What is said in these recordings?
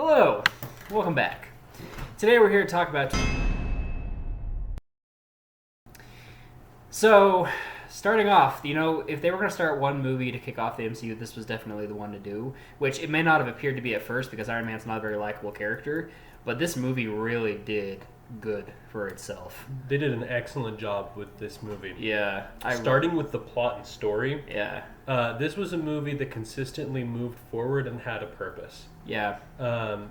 Hello, welcome back. Today we're here to talk about... So, starting off, if they were going to start one movie to kick off the MCU, this was definitely the one to do, which it may not have appeared to be at first because Iron Man's not a very likable character, but this movie really did good for itself. They did an excellent job with this movie. Yeah. Starting with the plot and story. Yeah. This was a movie that consistently moved forward and had a purpose. Yeah.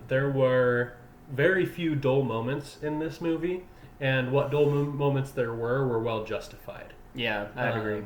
There were very few dull moments in this movie, and what dull moments there were well justified. Yeah, I agree.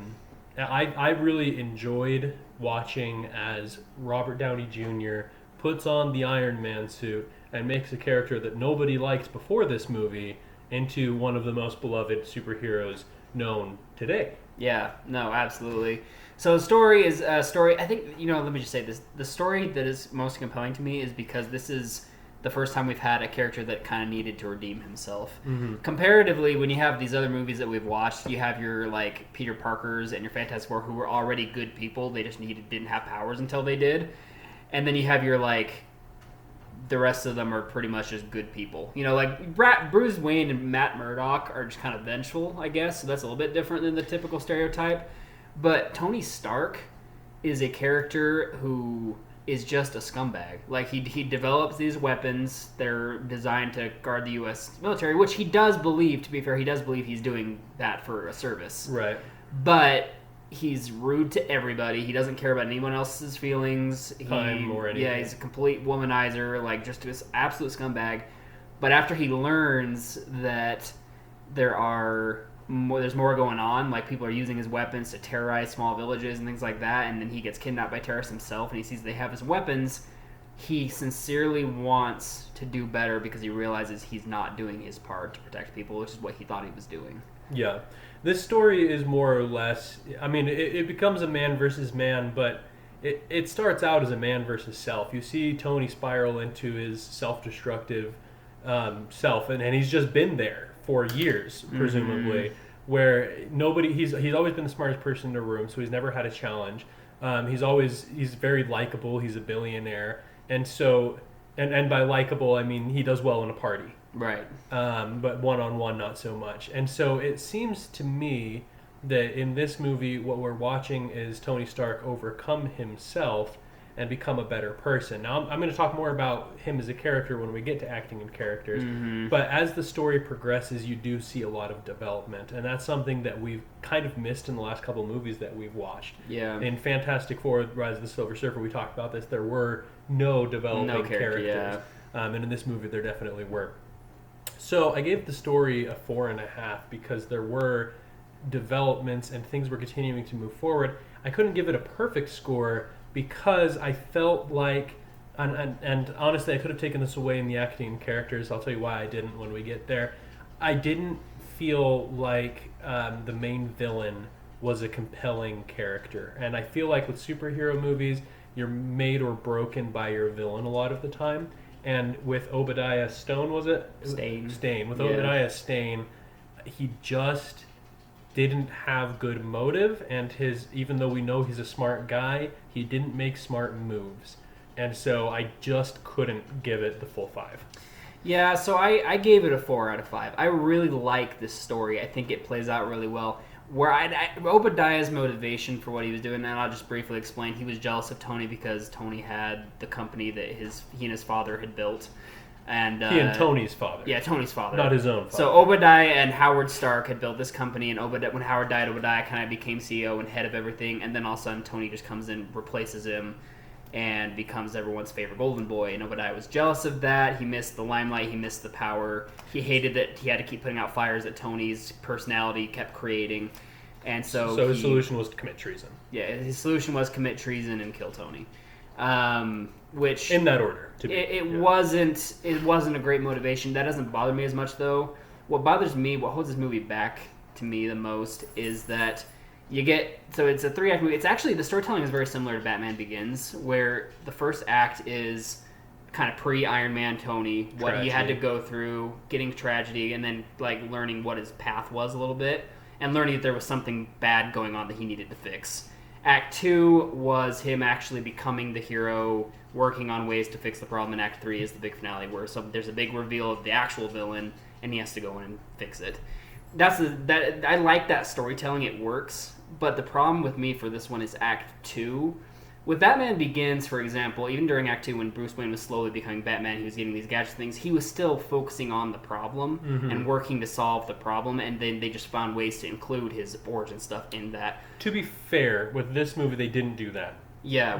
I really enjoyed watching as Robert Downey Jr. puts on the Iron Man suit and makes a character that nobody liked before this movie into one of the most beloved superheroes known today. Yeah, no, absolutely. So the story is a story, I think, let me just say this. The story that is most compelling to me is because this is the first time we've had a character that kind of needed to redeem himself. Mm-hmm. Comparatively, when you have these other movies that we've watched, you have your, Peter Parkers and your Fantastic Four who were already good people. They just didn't have powers until they did. And then you have your, the rest of them are pretty much just good people. Bruce Wayne and Matt Murdock are just kind of vengeful, I guess. So that's a little bit different than the typical stereotype. But Tony Stark is a character who is just a scumbag. He develops these weapons. They're designed to guard the U.S. military, which he does believe, to be fair, he does believe he's doing that for a service. Right. But he's rude to everybody. He doesn't care about anyone else's feelings. Time or anything. Yeah, he's a complete womanizer, just this absolute scumbag. But after he learns that there's more going on, people are using his weapons to terrorize small villages and things like that, and then he gets kidnapped by terrorists himself, and he sees they have his weapons, he sincerely wants to do better because he realizes he's not doing his part to protect people, which is what he thought he was doing. Yeah. This story is more or less, it becomes a man versus man, but it starts out as a man versus self. You see Tony spiral into his self-destructive self, and he's just been there for years, presumably, where he's always been the smartest person in the room, so he's never had a challenge. He's very likable, he's a billionaire, and so, and by likable, I mean he does well in a party. Right. But one-on-one, not so much. And so it seems to me that in this movie, what we're watching is Tony Stark overcome himself and become a better person. Now, I'm going to talk more about him as a character when we get to acting and characters. Mm-hmm. But as the story progresses, you do see a lot of development. And that's something that we've kind of missed in the last couple of movies that we've watched. Yeah. In Fantastic Four, Rise of the Silver Surfer, we talked about this. There were no developing characters. Yeah. And in this movie, there definitely were. So I gave the story a 4.5 because there were developments and things were continuing to move forward. I couldn't give it a perfect score because I felt like, and honestly, I could have taken this away in the acting and characters. I'll tell you why I didn't when we get there. I didn't feel like the main villain was a compelling character. And I feel like with superhero movies, you're made or broken by your villain a lot of the time. And with Obadiah Stane, was it? Stane. With Obadiah Stane, he just didn't have good motive, and even though we know he's a smart guy, he didn't make smart moves. And so I just couldn't give it the full 5. Yeah, so I gave it a 4 out of 5. I really like this story. I think it plays out really well. Obadiah's motivation for what he was doing, and I'll just briefly explain, he was jealous of Tony because Tony had the company that he and his father had built. And he and Tony's father. Yeah, Tony's father. Not his own father. So Obadiah and Howard Stark had built this company, and when Howard died, Obadiah kind of became CEO and head of everything, and then all of a sudden Tony just comes in, replaces him, and becomes everyone's favorite golden boy. And Obadiah was jealous of that. He missed the limelight. He missed the power. He hated that he had to keep putting out fires that Tony's personality kept creating. And so his solution was to commit treason. Yeah, his solution was commit treason and kill Tony. Which in that order. It wasn't a great motivation. That doesn't bother me as much though. What bothers me, what holds this movie back to me the most, is that it's a 3-act movie. It's actually, the storytelling is very similar to Batman Begins, where the first act is kind of pre-Iron Man Tony, what he had to go through, getting tragedy, and then learning what his path was a little bit, and learning that there was something bad going on that he needed to fix. Act 2 was him actually becoming the hero, working on ways to fix the problem. And Act 3 is the big finale where there's a big reveal of the actual villain, and he has to go in and fix it. I like that storytelling. It works. But the problem with me for this one is Act 2. With Batman Begins, for example, even during Act 2 when Bruce Wayne was slowly becoming Batman, he was getting these gadget things, he was still focusing on the problem and working to solve the problem, and then they just found ways to include his origin stuff in that. To be fair, with this movie, they didn't do that. Yeah.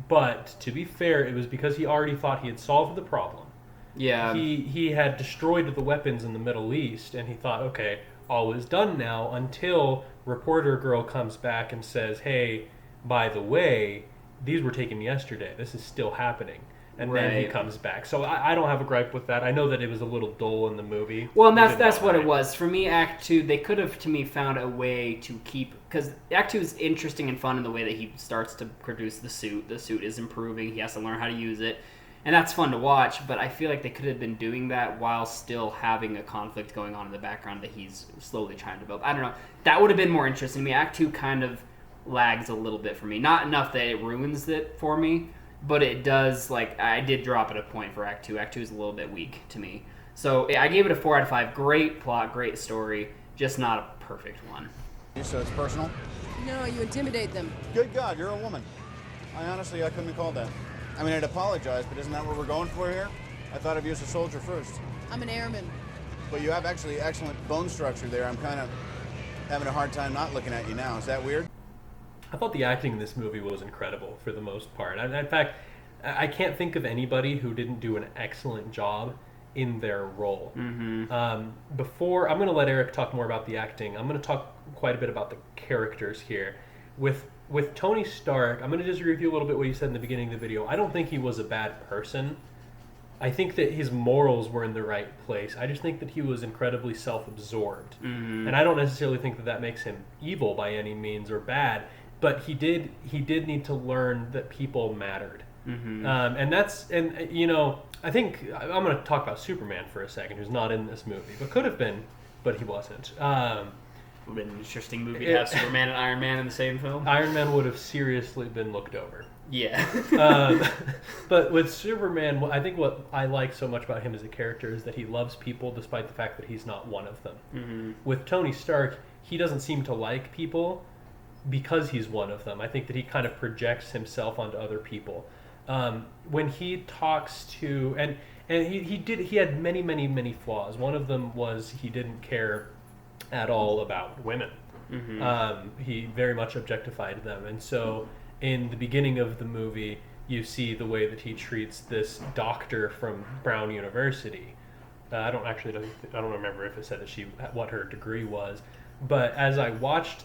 But to be fair, it was because he already thought he had solved the problem. Yeah. He had destroyed the weapons in the Middle East, and he thought, okay, all is done now, until Reporter Girl comes back and says, hey, by the way, these were taken yesterday. This is still happening. And then he comes back. So I don't have a gripe with that. I know that it was a little dull in the movie. Well, and that's what it was. For me, Act 2, they could have, to me, found a way to keep... Because Act 2 is interesting and fun in the way that he starts to produce the suit. The suit is improving. He has to learn how to use it. And that's fun to watch, but I feel like they could have been doing that while still having a conflict going on in the background that he's slowly trying to develop. I don't know. That would have been more interesting to me. Act 2 kind of lags a little bit for me. Not enough that it ruins it for me, but it does, I did drop at a point for Act 2. Act 2 is a little bit weak to me. So I gave it a 4 out of 5. Great plot, great story, just not a perfect one. So it's personal? No, you intimidate them. Good God, you're a woman. I couldn't have called that. I mean, I'd apologize, but isn't that what we're going for here? I thought of you as a soldier first. I'm an airman. But you have actually excellent bone structure there. I'm kind of having a hard time not looking at you now. Is that weird? I thought the acting in this movie was incredible for the most part. In fact, I can't think of anybody who didn't do an excellent job in their role. Before, I'm going to let Eric talk more about the acting. I'm going to talk quite a bit about the characters here. With Tony Stark, I'm going to just review a little bit what you said in the beginning of the video. I don't think he was a bad person. I think that his morals were in the right place. I just think that he was incredibly self-absorbed. And I don't necessarily think that makes him evil by any means or bad. But he did need to learn that people mattered, I think I'm going to talk about Superman for a second, who's not in this movie, but could have been, but he wasn't. Would have been an interesting movie to have Superman and Iron Man in the same film. Iron Man would have seriously been looked over. Yeah. But with Superman, I think what I like so much about him as a character is that he loves people despite the fact that he's not one of them. With Tony Stark, he doesn't seem to like people because he's one of them. I think that he kind of projects himself onto other people. When he talks to, and he had many flaws. One of them was he didn't care at all about women. He very much objectified them. And so in the beginning of the movie, you see the way that he treats this doctor from Brown University. I don't remember if it said that what her degree was. But as I watched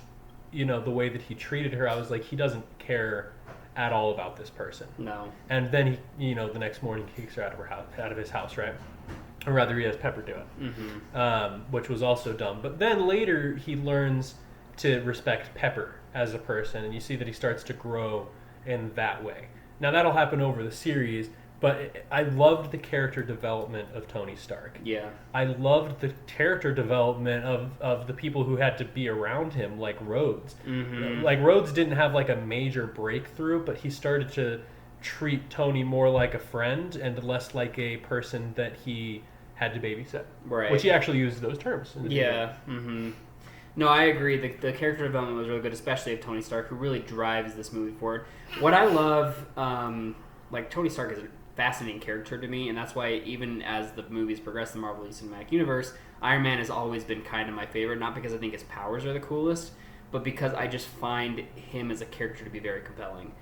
the way that he treated her, I was like, he doesn't care at all about this person. No. And then he, the next morning he kicks her out of his house, right? Or rather, he has Pepper do it, which was also dumb. But then later he learns to respect Pepper as a person, and you see that he starts to grow in that way. Now that'll happen over the series, but I loved the character development of Tony Stark. Yeah. I loved the character development of the people who had to be around him, like Rhodes. Like Rhodes didn't have a major breakthrough, but he started to treat Tony more like a friend and less like a person that he had to babysit. Right. Which he actually used those terms. Yeah. No, I agree. The character development was really good, especially of Tony Stark, who really drives this movie forward. What I love, Tony Stark is a fascinating character to me, and that's why even as the movies progress in the Marvel Cinematic Universe, Iron Man has always been kind of my favorite, not because I think his powers are the coolest, but because I just find him as a character to be very compelling.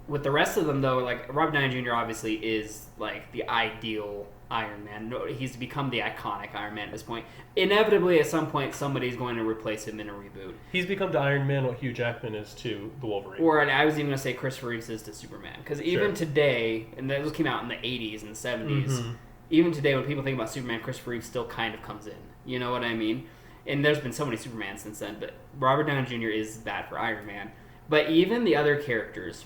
With the rest of them, though, Robert Downey Jr. obviously is the ideal Iron Man. No, he's become the iconic Iron Man at this point. Inevitably, at some point, somebody's going to replace him in a reboot. He's become to Iron Man what Hugh Jackman is to the Wolverine. Or I was even going to say Christopher Reeves is to Superman. Because even today, and those came out in the 80s and the 70s, even today when people think about Superman, Christopher Reeves still kind of comes in. You know what I mean? And there's been so many Supermans since then, but Robert Downey Jr. is that for Iron Man. But even the other characters,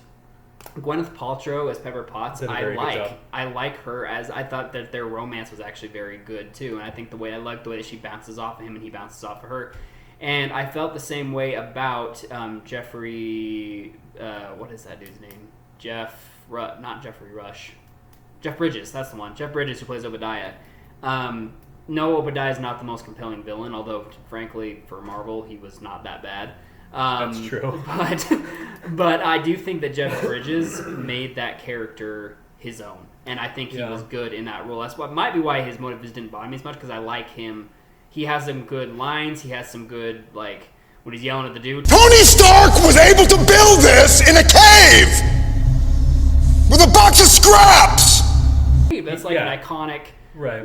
Gwyneth Paltrow as Pepper Potts, I like her as, I thought that their romance was actually very good too, and I think I like the way that she bounces off of him and he bounces off of her. And I felt the same way about Jeffrey. What is that dude's name? Not Jeffrey Rush. Jeff Bridges. That's the one. Jeff Bridges, who plays Obadiah. No, Obadiah is not the most compelling villain, although, frankly, for Marvel, he was not that bad. That's true. But I do think that Jeff Bridges made that character his own, and I think he was good in that role. That's what might be why his motives didn't bother me as much, because I like him. He has some good lines. He has some good, like, when he's yelling at the dude. Tony Stark was able to build this in a cave with a box of scraps. That's like an iconic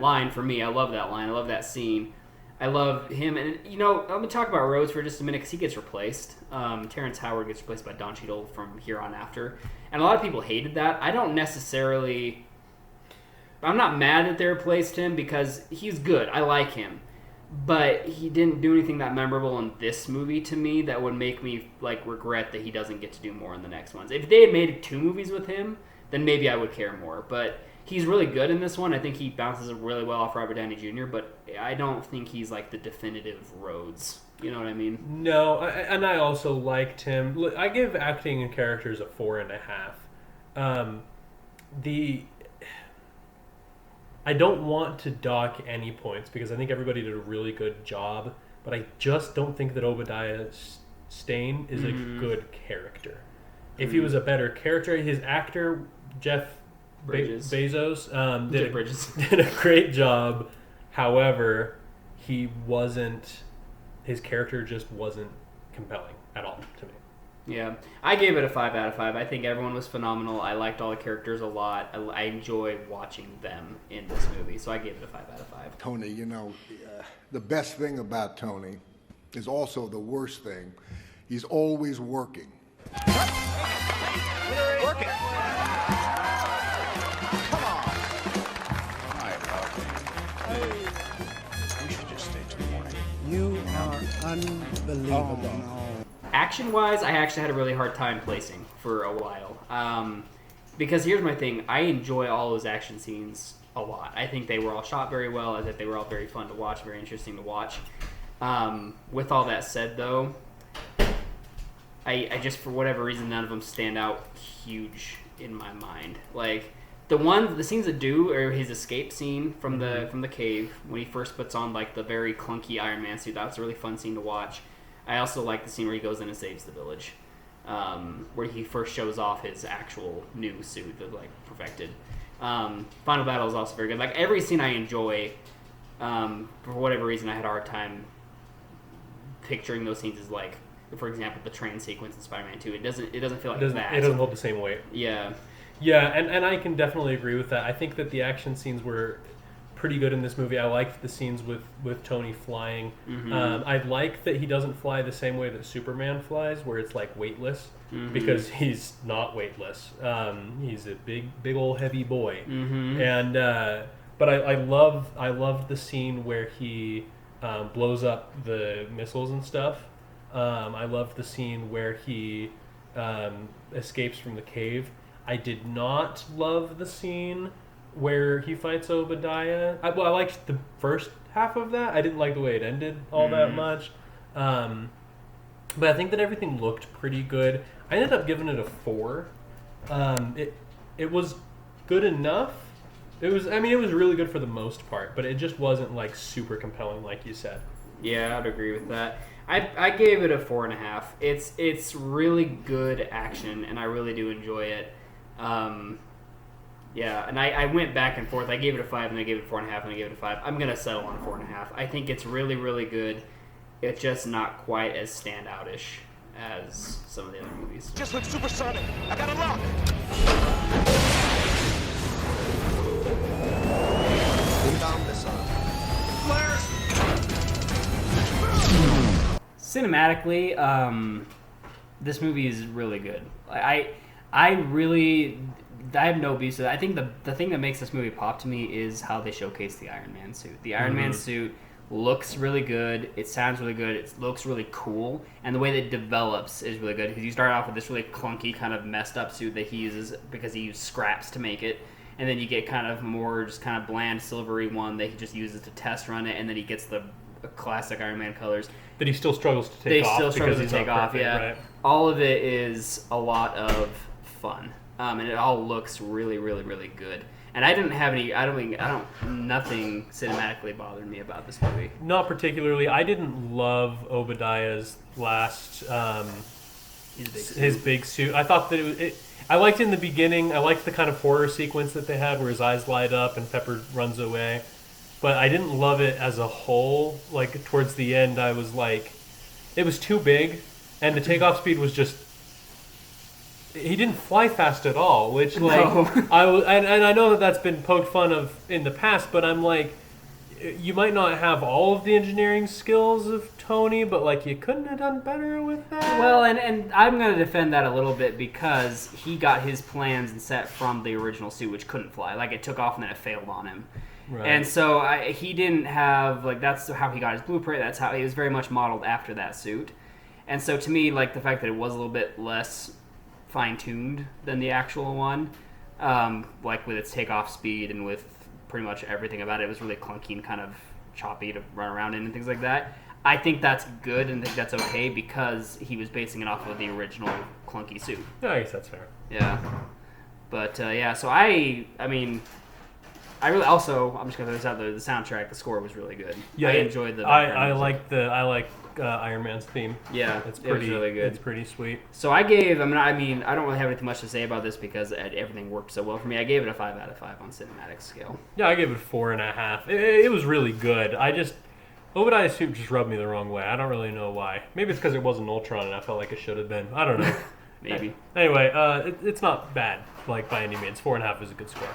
line for me. I love that line. I love that scene. I love him. And, I'm going to talk about Rhodes for just a minute because he gets replaced. Terrence Howard gets replaced by Don Cheadle from here on after. And a lot of people hated that. I don't necessarily... I'm not mad that they replaced him because he's good. I like him. But he didn't do anything that memorable in this movie to me that would make me regret that he doesn't get to do more in the next ones. If they had made 2 movies with him, then maybe I would care more. But he's really good in this one. I think he bounces really well off Robert Downey Jr., but I don't think he's the definitive Rhodes. You know what I mean? No, and I also liked him. I give acting and characters a 4.5. I don't want to dock any points because I think everybody did a really good job, but I just don't think that Obadiah Stane is a good character. If he was a better character, his actor, Jeff Bezos, did a great job. However, his character just wasn't compelling at all to me. Yeah, I gave it a 5 out of 5. I think everyone was phenomenal. I liked all the characters a lot. I enjoy watching them in this movie, so I gave it a 5 out of 5. Tony, the best thing about Tony is also the worst thing. He's always working. Working. Come on. We should just stay till morning. You are unbelievable. Oh, no. Action-wise, I actually had a really hard time placing for a while. Because here's my thing. I enjoy all those action scenes a lot. I think they were all shot very well. I think they were all very fun to watch, very interesting to watch. With all that said, though, I just, for whatever reason, none of them stand out huge in my mind. The scenes that do, or his escape scene from the cave, when he first puts on, the very clunky Iron Man suit, that's a really fun scene to watch. I also like the scene where he goes in and saves the village, where he first shows off his actual new suit that perfected. Final Battle is also very good. Every scene I enjoy. For whatever reason, I had a hard time picturing those scenes as for example, the train sequence in Spider-Man 2. It doesn't feel like that. It doesn't hold the same weight. Yeah. Yeah, and I can definitely agree with that. I think that the action scenes were pretty good in this movie. I liked the scenes with Tony flying. Mm-hmm. I like that he doesn't fly the same way that Superman flies, where it's weightless, because he's not weightless. He's a big old heavy boy. Mm-hmm. And but I love the scene where he blows up the missiles and stuff. I love the scene where he escapes from the cave. I did not love the scene where he fights Obadiah. I liked the first half of that. I didn't like the way it ended all that much. But I think that everything looked pretty good. I ended up giving it a 4. It was good enough. It was really good for the most part, but it just wasn't super compelling like you said. Yeah, I'd agree with that. I gave it a 4.5. It's really good action, and I really do enjoy it. Yeah, and I went back and forth. I gave it a 5, and I gave it a 4.5, and I gave it a 5. I'm gonna settle on a 4.5. I think it's really, really good. It's just not quite as standout-ish as some of the other movies. Just look supersonic. I got a lock. Inbound missile. Cinematically, this movie is really good. I have no beef with it. I think the thing that makes this movie pop to me is how they showcase the Iron Man suit. The Iron Man suit looks really good. It sounds really good. It looks really cool. And the way that it develops is really good. Because you start off with this really clunky, kind of messed up suit that he uses because he used scraps to make it. And then you get kind of more just kind of bland, silvery one that he just uses to test run it. And then he gets the classic Iron Man colors. That he still struggles to take off. Yeah. Right? All of it is a lot of fun, and it all looks really, really, really good. And I didn't have any. Nothing cinematically bothered me about this movie. Not particularly. I didn't love Obadiah's last. His big suit. I thought that I liked it in the beginning. I liked the kind of horror sequence that they had where his eyes light up and Pepper runs away. But I didn't love it as a whole. Like, towards the end, I was like, it was too big, and the takeoff speed was just. He didn't fly fast at all, which, like, No. and I know that that's been poked fun of in the past, but I'm like, you might not have all of the engineering skills of Tony, but, like, you couldn't have done better with that. Well, and I'm going to defend that a little bit because he got his plans and set from the original suit, which couldn't fly. Like, it took off and then it failed on him. Right. And so he didn't have, like, that's how he got his blueprint. That's how he was very much modeled after that suit. And so to me, like, the fact that it was a little bit less fine-tuned than the actual one, like with its takeoff speed and with pretty much everything about it, was really clunky and kind of choppy to run around in and things like that. I think that's good and think that's okay because he was basing it off of the original clunky suit. Yeah, I guess that's fair. Yeah. But, yeah, so I mean, I really also, I'm just going to throw this out there, the soundtrack, the score was really good. Yeah, I enjoyed the I music. like Iron Man's theme. Yeah, It's it pretty, was really good. It's pretty sweet. So I gave, I don't really have anything much to say about this because everything worked so well for me. I gave it a 5 out of 5 on cinematic scale. Yeah, I gave it 4.5. It was really good. Obadiah's suit just rubbed me the wrong way. I don't really know why. Maybe it's because it wasn't Ultron and I felt like it should have been. I don't know. Maybe. Anyway, it's not bad, like, by any means. 4.5 is a good score.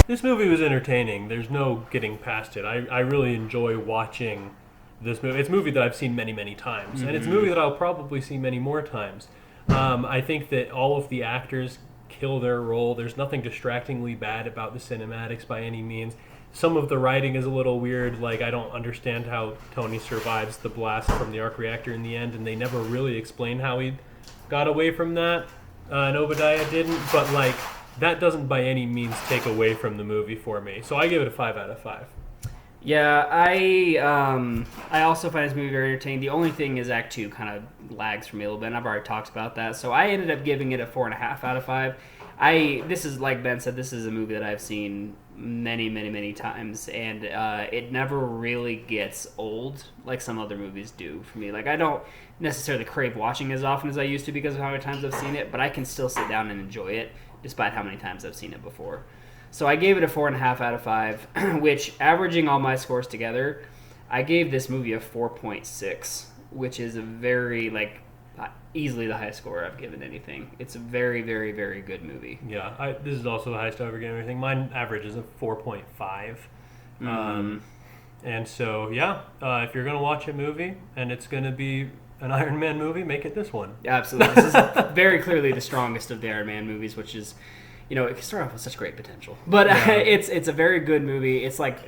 This movie was entertaining. There's no getting past it. I really enjoy watching this movie. It's a movie that I've seen many, many times. And it's a movie that I'll probably see many more times. I think that all of the actors kill their role. There's nothing distractingly bad about the cinematics by any means. Some of the writing is a little weird. Like, I don't understand how Tony survives the blast from the arc reactor in the end, and they never really explain how he got away from that. And Obadiah didn't. But, like, that doesn't by any means take away from the movie for me. So I give it a 5 out of 5. Yeah, I also find this movie very entertaining. The only thing is Act 2 kind of lags for me a little bit, and I've already talked about that. So I ended up giving it a 4.5 out of 5. This is, like Ben said, this is a movie that I've seen many, many, many times, and it never really gets old like some other movies do for me. Like, I don't necessarily crave watching as often as I used to because of how many times I've seen it, but I can still sit down and enjoy it despite how many times I've seen it before. So I gave it a 4.5 out of 5, which, averaging all my scores together, I gave this movie a 4.6, which is a very, like, easily the highest score I've given anything. It's a very, very, very good movie. Yeah, this is also the highest I've ever given anything. Mine average is a 4.5. And so, yeah, if you're going to watch a movie and it's going to be an Iron Man movie, make it this one. Absolutely. This is very clearly the strongest of the Iron Man movies, which is, you know, it can start off with such great potential. But Yeah. it's a very good movie. It's like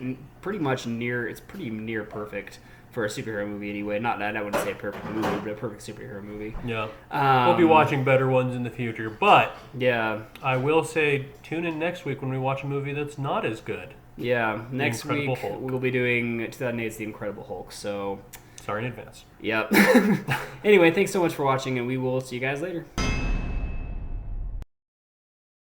pretty near perfect for a superhero movie anyway. Not that I wouldn't say a perfect movie, but a perfect superhero movie. Yeah. We'll be watching better ones in the future, but Yeah. I will say tune in next week when we watch a movie that's not as good. Yeah. Next Incredible week Hulk. we'll be doing 2008's The Incredible Hulk. So, Sorry in advance. yep. Anyway, thanks so much for watching, and we will see you guys later.